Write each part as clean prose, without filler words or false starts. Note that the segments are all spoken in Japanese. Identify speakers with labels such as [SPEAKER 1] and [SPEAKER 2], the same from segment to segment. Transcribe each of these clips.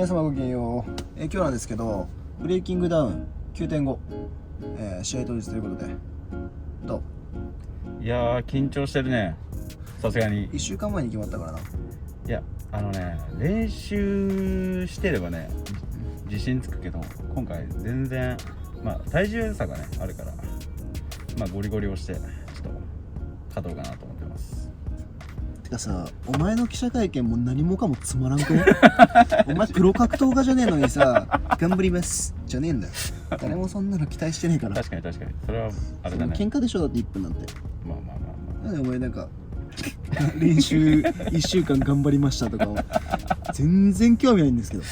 [SPEAKER 1] 皆様ごきげんよう。今日なんですけど、ブレイキングダウン 9.5、試合当日ということで、どう？
[SPEAKER 2] いやー緊張してるね、さすがに。
[SPEAKER 1] 1週間前に決まったからな。
[SPEAKER 2] いや練習してればね自信つくけど、今回全然体重差がねあるから、ゴリゴリをしてちょっと勝とうかなと思ってます。
[SPEAKER 1] てかさ、お前の記者会見も何もかもつまらんくね？お前プロ格闘家じゃねえのにさ、頑張りますじゃねえんだよ。誰もそんなの期待してねえから。
[SPEAKER 2] 確かにそれはあれだね。
[SPEAKER 1] 喧嘩でしょ、だって1分なんて。
[SPEAKER 2] まあ
[SPEAKER 1] なんでお前なんか練習1週間頑張りましたとか全然興味ないんですけど。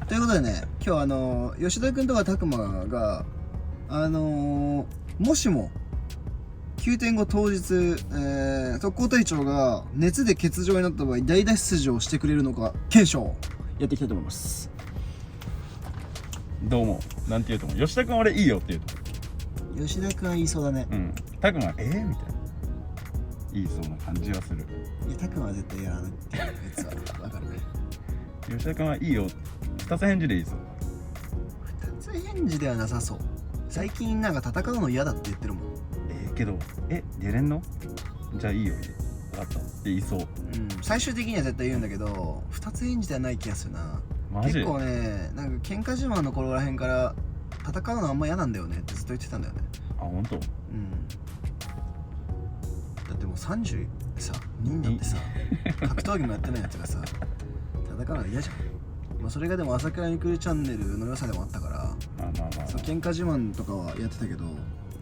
[SPEAKER 1] ということでね、今日吉田君とか拓磨がもしも 9.5 当日、特攻隊長が熱で欠場になった場合代打出場してくれるのか検証やっていきたいと思います。
[SPEAKER 2] どうもなんて言うと思う？吉田君俺いいよって言うと思
[SPEAKER 1] 吉田君は言いそうだね。
[SPEAKER 2] う。拓磨みたいな言いそうな感じはする。
[SPEAKER 1] いや、拓磨は絶対やらないっていうやつは分かるね。
[SPEAKER 2] 吉田君はいいよ、二つ返事でいいぞ。
[SPEAKER 1] 二つ返事ではなさそう。最近なんか戦うの嫌だって言ってるもん。
[SPEAKER 2] けど出れんの？じゃあいいよ、分かったって言いそう。
[SPEAKER 1] 最終的には絶対言うんだけど、二つ返事ではない気がするな。
[SPEAKER 2] マジ？
[SPEAKER 1] 結構ね、なんか喧嘩自慢の頃らへんから戦うのあんま嫌なんだよねってずっと言ってたんだよね。
[SPEAKER 2] あ、本当？
[SPEAKER 1] だってもう30さ、人だってさ、格闘技もやってないやつがさ、戦うの嫌じゃん。それがでも朝倉未来チャンネルの良さでもあったから、そう喧嘩自慢とかはやってたけど、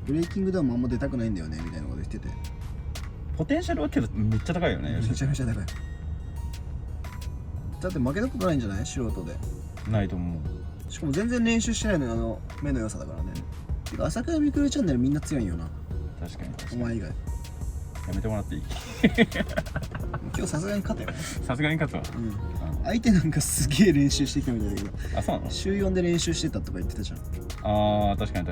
[SPEAKER 1] ブレイキングダウンもあんま出たくないんだよねみたいなこと言ってて。
[SPEAKER 2] ポテンシャルはけどめっちゃ高いよね。
[SPEAKER 1] めちゃめちゃ高い。だって負けたことないんじゃない？素人で。
[SPEAKER 2] ないと思
[SPEAKER 1] う。しかも全然練習してないのに目の良さだからね。てか朝倉未来チャンネルみんな強いんよな。
[SPEAKER 2] 確かに
[SPEAKER 1] お前以外。
[SPEAKER 2] やめてもらっていい？
[SPEAKER 1] 今日さすがに勝ったよね。
[SPEAKER 2] さすがに勝つわ。
[SPEAKER 1] 相手なんかすげえ練習してきたみたいだけど。
[SPEAKER 2] あ、そうなの？
[SPEAKER 1] 週4で練習してたとか言ってたじゃん。
[SPEAKER 2] ああ、確かに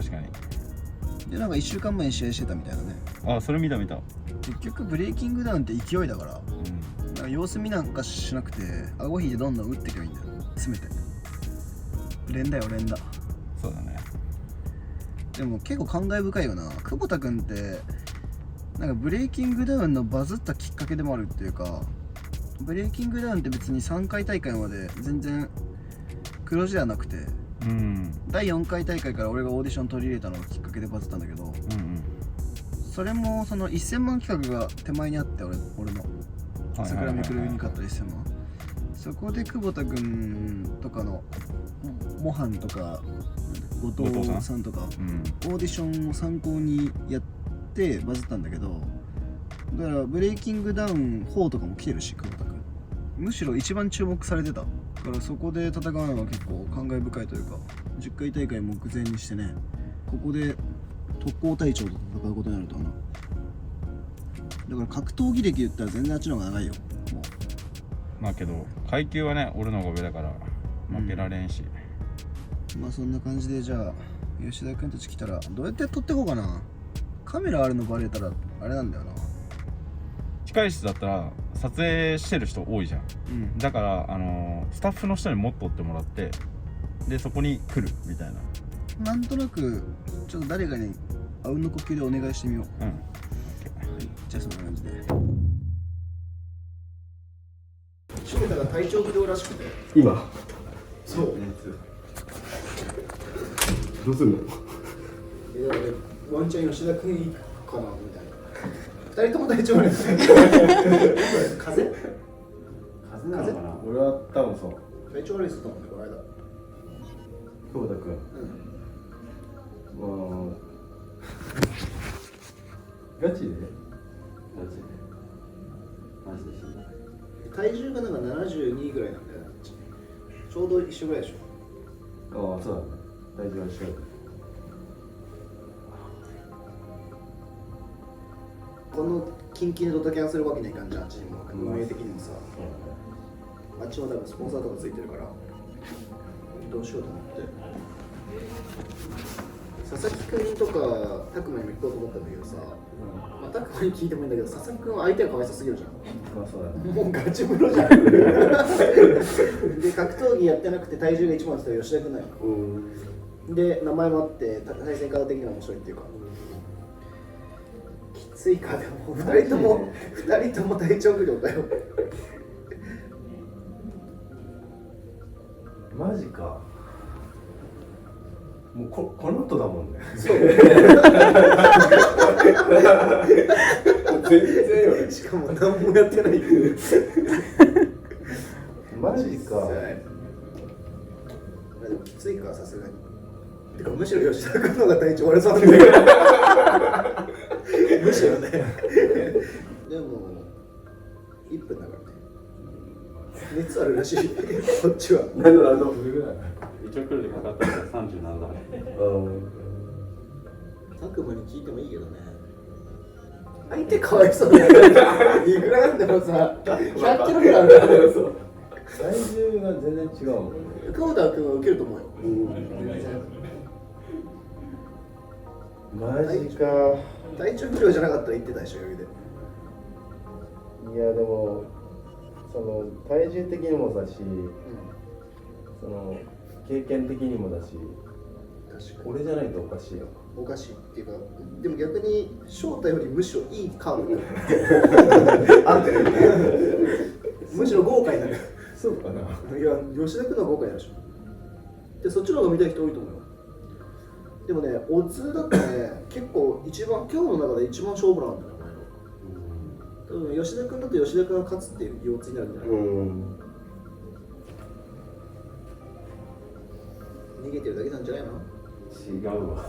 [SPEAKER 1] で、なんか1週間前に試合してたみたいなね。
[SPEAKER 2] あ、それ見た。
[SPEAKER 1] 結局ブレイキングダウンって勢いだから、なんか様子見なんかしなくて顎引いてどんどん打っていけばいいんだよ。詰めて連打。
[SPEAKER 2] そうだね。
[SPEAKER 1] でも結構感慨深いよな。久保田君ってなんかブレイキングダウンのバズったきっかけでもあるっていうか、ブレイキングダウンって別に3回大会まで全然黒字ではなくて、第4回大会から俺がオーディション取り入れたのがきっかけでバズったんだけど、それもその1000万企画が手前にあって、俺の桜みくるに勝った1000万、そこで久保田君とかのモハンとか後藤さんとか、オーディションを参考にやってバズったんだけど、だからブレイキングダウン4とかも来てるし、久保田君むしろ一番注目されてたから、そこで戦うのは結構感慨深いというか、10回大会目前にしてね、ここで特攻隊長と戦うことになるとはな。だから格闘技歴言ったら全然あっちの方が長いよ。もう
[SPEAKER 2] けど階級はね俺の方が上だから負けられんし、
[SPEAKER 1] そんな感じで、じゃあ吉田君たち来たらどうやって撮ってこうかな。カメラあるのバレたらあれなんだよな。
[SPEAKER 2] 控室だったら撮影してる人多いじゃん、だからスタッフの人に持っとってもらって、でそこに来るみたいな。
[SPEAKER 1] なんとなくちょっと誰かにあうんの呼吸でお願いしてみよう。じゃあそんな感じで。翔太が体調不良らしくて
[SPEAKER 3] 今
[SPEAKER 1] そう
[SPEAKER 3] どうすんの？
[SPEAKER 1] ワンチャン吉田君いいかなみたいな。2人とも体調悪い。風邪
[SPEAKER 3] なのかな？俺は多分そう。
[SPEAKER 1] 体調悪いっすと思ってこの間。
[SPEAKER 3] 久保田君。ガチで？マジで死んだ。
[SPEAKER 1] 体重がなんか72ぐらいなんだよね。ちょうど一緒ぐらいでしょ。
[SPEAKER 3] ああ、そうだね。体重は一緒だ。
[SPEAKER 1] このキンキンでドタキャンするわけにはいかんじゃん、あっちにも運営的にもさ。あっちも多分スポンサーとかついてるからどうしようと思って。佐々木君とか拓磨にも行こうと思ったんだけどさ、まあ、拓磨に聞いてもいいんだけど、佐々木君は相手がかわいそうすぎるじゃん。
[SPEAKER 3] まあそうだね。
[SPEAKER 1] もうガチプロじゃん。で、格闘技やってなくて体重が一番って言ったら吉田君だよ。で、名前もあって対戦カード的には面白いっていうか、きついか。でも2人とも体調不良だよ。
[SPEAKER 3] マジか。もうこの後だもんね。
[SPEAKER 1] そう。
[SPEAKER 3] 全然よね。
[SPEAKER 1] しかも何もやってない。
[SPEAKER 3] マジか。
[SPEAKER 1] でもきついか、さすがに。てかむしろ吉田君の方が体調悪そうなんだけど。むしろね。でも1分だからね。熱あるらしい。こっちは。
[SPEAKER 3] 何度
[SPEAKER 2] 一応来るでかかったら37度。
[SPEAKER 1] 拓磨に聞いてもいいけどね。相手かわいそうだよ。いくらなんでもさ、100キロぐらいあるからね。
[SPEAKER 3] 体重が全然違うもんね。
[SPEAKER 1] 久保田君は受けると思うよ。
[SPEAKER 3] マジか。
[SPEAKER 1] 体調不良じゃなかったら言ってたでしょ、余裕で。
[SPEAKER 3] いやでもその体重的にもだし、その経験的にもだし、
[SPEAKER 1] 確かに
[SPEAKER 3] 俺じゃないとおかしいよ。
[SPEAKER 1] おかしいっていうか、でも逆に翔太よりむしろいいカードになる。
[SPEAKER 3] あってる。
[SPEAKER 1] むしろ豪華になる。
[SPEAKER 3] そうかな。
[SPEAKER 1] いや、吉田君の方が豪華になるでしょ。で、そっちの方が見たい人多いと思うよ。でもね、オッズだとね、結構一番、今日の中で一番勝負なんだよね。多分吉田君だと吉田君が勝つっていう腰痛になるんじゃないかな。逃げてるだけなんじゃないの？
[SPEAKER 3] 違うわ。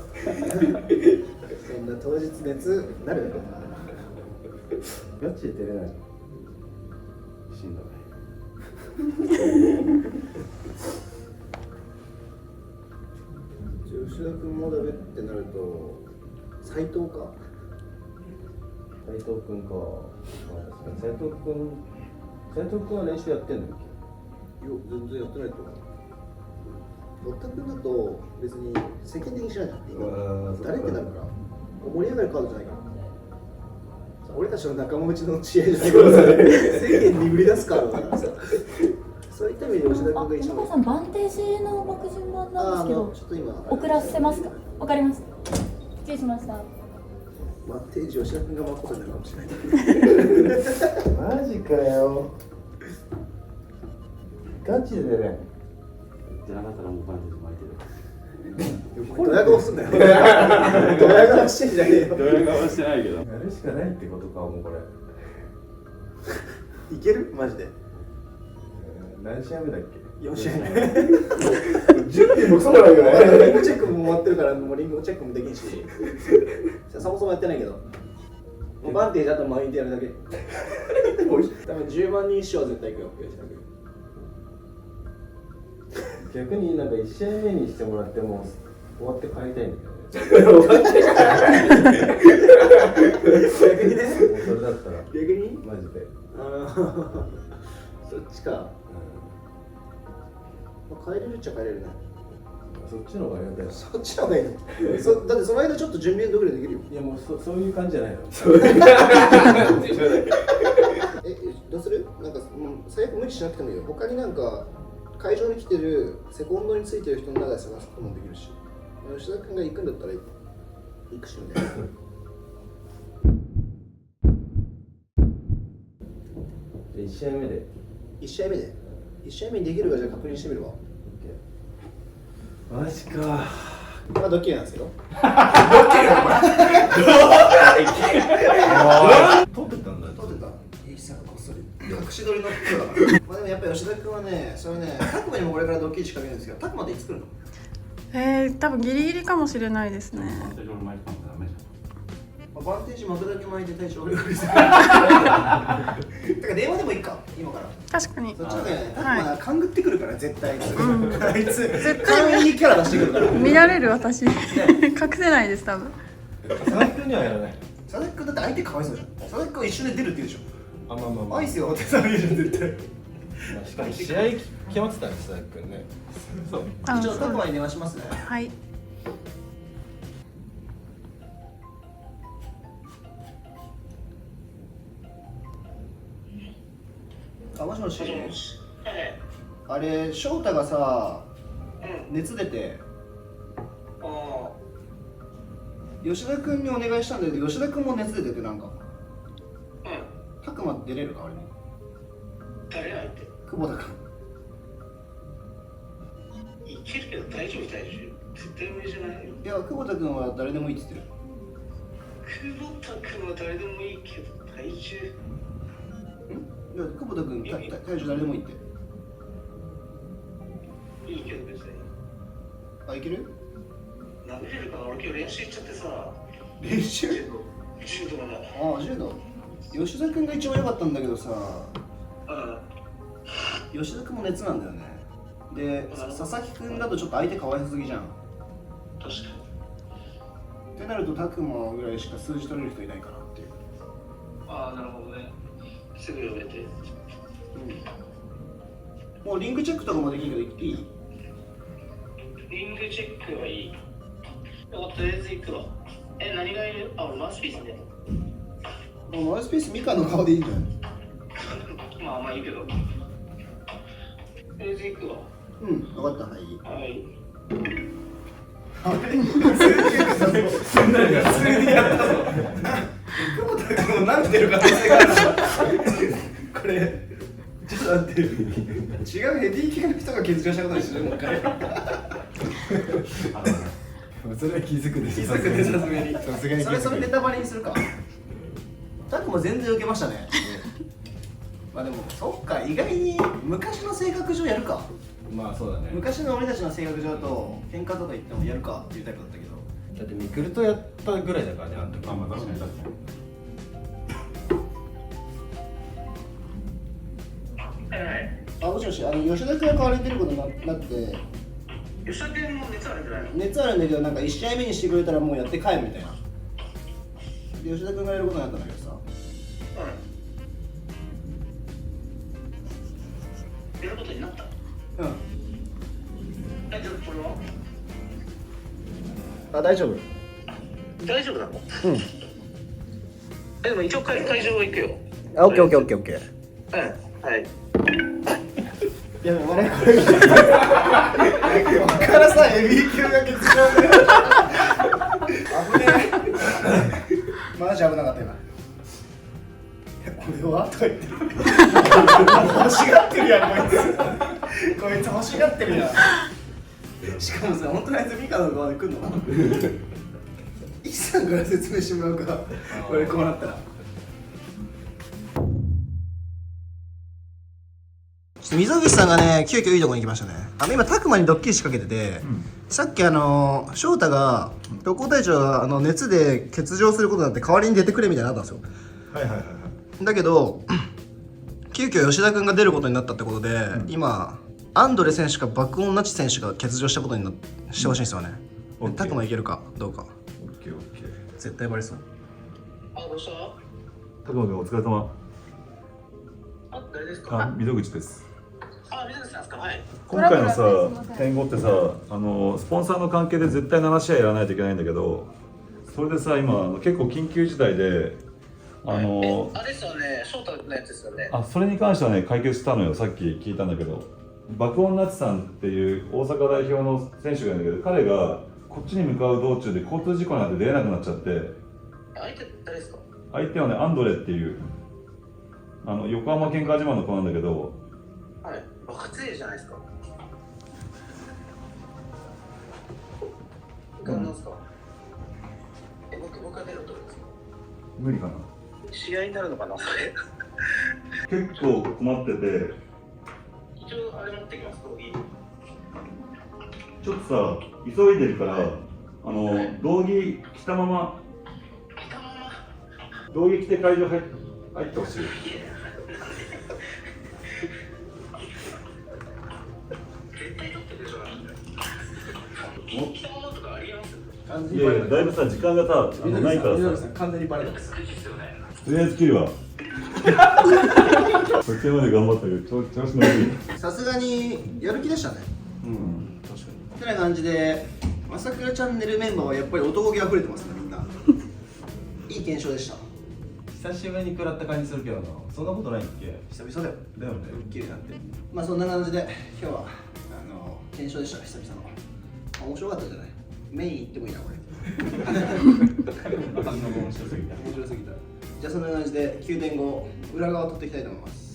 [SPEAKER 1] そんな当日熱なる？
[SPEAKER 3] ガチで出れない。
[SPEAKER 2] しんどい。
[SPEAKER 1] 吉田君もダメってなると斉藤か。
[SPEAKER 3] 斉藤君か。斉藤君は練習やってんの？
[SPEAKER 1] 全然やってないと思う。堀田君だと別に世間的にしないじゃん。誰ってなるから盛り上がるカードじゃないから。俺たちの仲間内の試合じゃないからさ、世間に売り出すカードだからさ。そういった意味で吉田君が一番。
[SPEAKER 4] 皆さん、バンテージの枠順番なんですけど、
[SPEAKER 1] ちょっと今
[SPEAKER 4] 遅らせますか？わかりました。失礼しました。
[SPEAKER 1] マッテージ吉田君が巻くことになるかもしれない。
[SPEAKER 3] マジかよ。ガチで出れん。
[SPEAKER 2] じゃなかったらもうバンテージ巻いてる。
[SPEAKER 1] ドヤ顔すんなよ。ドヤ顔してんじゃねえよ。
[SPEAKER 2] どういう顔してないけど。
[SPEAKER 3] やるしかないってことか、もうこれ。
[SPEAKER 1] いける？マジで。
[SPEAKER 3] 何試合目だっけ
[SPEAKER 1] 4試合目。
[SPEAKER 3] 準備もそうだよね。
[SPEAKER 1] リングチェックも終わってるから、もうリングチェックもできんし。そもそもやってないけど。もうバンテージあと巻いてやるだけ。多分10万人一生は絶対行くよ、吉田君。
[SPEAKER 3] 逆になんか1試合目にしてもらっても終わって帰りたいんだけどね。逆にね。
[SPEAKER 1] そ
[SPEAKER 3] れだったら
[SPEAKER 1] 逆に
[SPEAKER 3] マジで。
[SPEAKER 1] そっちか。帰れるっちゃ帰れるね。
[SPEAKER 3] そっちの方がやだよ。
[SPEAKER 1] そっちの方がいいの。だってその間ちょっと準備どれでできるよ。
[SPEAKER 3] いやもうそういう感じじゃないの。
[SPEAKER 1] どうする？なんか最悪無理しなくてもいいよ。他になんか会場に来てるセコンドについてる人の中で探すこともできるし。吉田君が行くんだったら行くしね。
[SPEAKER 3] 1試合目で。
[SPEAKER 1] 1試合目で1試合目にできるかじゃあ確認してみるわ。
[SPEAKER 3] マジか。
[SPEAKER 1] まあドッキリなんですけど。
[SPEAKER 3] 撮ってたんだ。
[SPEAKER 1] 撮ってた。いいさこっそり。隠し撮りのプロだから。まあでもやっぱ吉田君はね、それね、拓磨にもこれからドッキリ仕掛けるんですけど、拓磨っていつ来るの？
[SPEAKER 5] 多分ギリギリかもしれないですね。
[SPEAKER 2] バンテージ俺巻いてたんだダメじゃん。
[SPEAKER 1] バンテージ巻くだけ巻いて体調悪くする。だから電話でもいいか、今から。
[SPEAKER 5] 確かに。
[SPEAKER 1] そっちの方がね、
[SPEAKER 5] はい
[SPEAKER 1] まあ勘ぐってくるから絶対。あいつ
[SPEAKER 5] 絶
[SPEAKER 1] 勘
[SPEAKER 5] 対
[SPEAKER 1] にキャラ出してくるから。
[SPEAKER 5] 見られる私隠せないです多分。
[SPEAKER 3] 佐々木君にはやらない。
[SPEAKER 1] 佐々木君だって相手かわいそうじゃん。佐々木君は一緒で出るって言うでしょ。
[SPEAKER 3] あ、ま
[SPEAKER 1] アイスよってされるじゃん絶対。
[SPEAKER 3] しかも試合決まってたんです、佐々木君ね。そう。
[SPEAKER 5] あ、
[SPEAKER 1] ちょっと
[SPEAKER 5] そう
[SPEAKER 1] 拓磨に電話しますね。
[SPEAKER 5] はい。
[SPEAKER 1] もしもし。
[SPEAKER 6] もしもし。
[SPEAKER 1] あれ翔太がさ熱出て
[SPEAKER 6] あ
[SPEAKER 1] 吉田君にお願いしたんだけど、吉田君も熱出ててなんか
[SPEAKER 6] あ、うん。
[SPEAKER 1] 拓磨出れるかあれに。
[SPEAKER 6] 誰相手
[SPEAKER 1] 久保田君。
[SPEAKER 6] いけるけど大丈夫絶対無理じゃないよ。
[SPEAKER 1] いや久保田君は誰でもいいって言ってる。
[SPEAKER 6] 久保田君は誰でもいいけど体重。
[SPEAKER 1] いや久保田君体重誰でもいいって。
[SPEAKER 6] いいけど別に。
[SPEAKER 1] あ、いける？
[SPEAKER 6] 殴れるかな。俺今日練習行っちゃってさ。
[SPEAKER 1] 練習？
[SPEAKER 6] 柔道だ。
[SPEAKER 1] ああ、柔道。吉田君が一番良かったんだけどさ、吉田君も熱なんだよね。で、佐々木君だとちょっと相手かわいそすぎじゃん。
[SPEAKER 6] 確かに。
[SPEAKER 1] ってなると拓磨ぐらいしか数字取れる人いないかなっていう。
[SPEAKER 6] ああ、なるほどね。すぐ呼べて。
[SPEAKER 1] もうリングチェックとかもできるけどいい？
[SPEAKER 6] リングチェックはいい。とりあえず行くわ。何がいる？あ、俺マウスピースね。
[SPEAKER 1] もうマウスピースミカの顔でいいんじゃない？
[SPEAKER 6] まあいいけど。とりあえず行くわ。
[SPEAKER 1] うん、分かった、はい。
[SPEAKER 6] はい。
[SPEAKER 1] あれすんなりやったぞ。久保田君も慣れてる可能性がある。これ、ちょっと待って。違うヘディ系の人が欠場したことにしよう、もう一回。
[SPEAKER 3] それは気づくでしょ。
[SPEAKER 1] 気づくでさすがに。
[SPEAKER 3] さすがに気づく。
[SPEAKER 1] それネタバレにするか。タクも全然受けましたね。まあでも、そっか、意外に昔の性格上やるか。
[SPEAKER 3] まあそうだね。
[SPEAKER 1] 昔の俺たちの性格上だと、喧嘩とか言ってもやるかっていうタイプだったけど。
[SPEAKER 3] だってミクルとやったぐらいだからね、あの時。
[SPEAKER 2] まあ確かに。
[SPEAKER 1] あ、もしもし、吉田君が代わりに出ることになって
[SPEAKER 6] 吉田君も熱あるんじゃないの？
[SPEAKER 1] 熱あるんだけど、なんか1試合目にしてくれたらもうやって帰るみたいな。で吉田君がやることになったんだけどさ、
[SPEAKER 6] やることになった。
[SPEAKER 1] うん、
[SPEAKER 6] じゃあこれは
[SPEAKER 1] あ、大丈夫。
[SPEAKER 6] 大丈夫なの？
[SPEAKER 1] うん。
[SPEAKER 6] でも一応会場は行くよ。
[SPEAKER 1] あ、オッケーオッケーオッケーオッケー。
[SPEAKER 6] はい。
[SPEAKER 1] いや、あれこれこっからさ、ヘビー級が欠場で危ねえ。マジ危なかった今。これはとか言ってる。欲しがってるやん、こいつ。こいつ欲しがってるやん。しかもさ、本当にあいつミカの側で来んの？イさんから説明してもらうか。これこうなったら。溝口さんがね、急遽いいとこに行きましたね。今、拓磨にドッキリ仕掛けてて、さっき翔太が、特攻隊長が熱で欠場することになって代わりに出てくれみたいなのあったんですよ。
[SPEAKER 3] はいはいはい。
[SPEAKER 1] だけど、急遽吉田君が出ることになったってことで、今、アンドレ選手か爆音ナチ選手が欠場したことにしてほしいんですよね。拓磨いけるかどうか。
[SPEAKER 2] オッケーオッケー。
[SPEAKER 1] 絶対バレそう。
[SPEAKER 6] あ、どうした？
[SPEAKER 2] 拓磨君お疲れ様。
[SPEAKER 6] あ、誰ですか？
[SPEAKER 2] 溝口です。
[SPEAKER 6] あ、水口さんですか？はい。
[SPEAKER 2] 今回のさ、変更ってさ、スポンサーの関係で絶対7試合やらないといけないんだけど、それでさ、今、結構緊急事態で、
[SPEAKER 6] あれですよね、翔太のやつですよね。
[SPEAKER 2] それに関してはね、解決したのよ、さっき聞いたんだけど、爆音ナチさんっていう大阪代表の選手がいるんだけど、彼がこっちに向かう道中で交通事故になって出れなくなっちゃって、
[SPEAKER 6] 相手誰ですか？
[SPEAKER 2] 相手はね、アンドレっていう、横浜県川島の子なんだけど、
[SPEAKER 6] はい、若手じゃないですか。なんですか？僕が出るとですか？
[SPEAKER 2] 無理かな。
[SPEAKER 6] 試合になるのかな、それ。
[SPEAKER 2] 結構困ってて、
[SPEAKER 6] 一応あれ持ってきます、コーヒー。
[SPEAKER 2] ちょっとさ、急いでるから、道着着たまま、道着着て会場入ってほしい。
[SPEAKER 6] 絶対取ってるでしょ。着たままとかありえます？
[SPEAKER 2] いやいや、だいぶさ、時間がさ、ないからさ、
[SPEAKER 1] 完全にバレたんです。
[SPEAKER 2] とりあえず切るわ。そっちまで頑張ったけど、調子乗り。
[SPEAKER 1] さすがにやる気でしたね。
[SPEAKER 2] うん、確かに。
[SPEAKER 1] ってな感じで、朝倉チャンネルメンバーはやっぱり男気あふれてますね、みんな。いい検証でした。
[SPEAKER 7] 久しぶりに食らった感じするけどな。そんなことないっけ？
[SPEAKER 1] 久々だよ
[SPEAKER 7] だよね。
[SPEAKER 1] 綺麗になってまあそんな感じで今日は検証でした久々の面白かったんじゃない？メイン行ってもいいなこれ
[SPEAKER 7] 反応が面白すぎた。
[SPEAKER 1] 面白すぎたじゃあそんな感じで9.5裏側取っていきたいと思います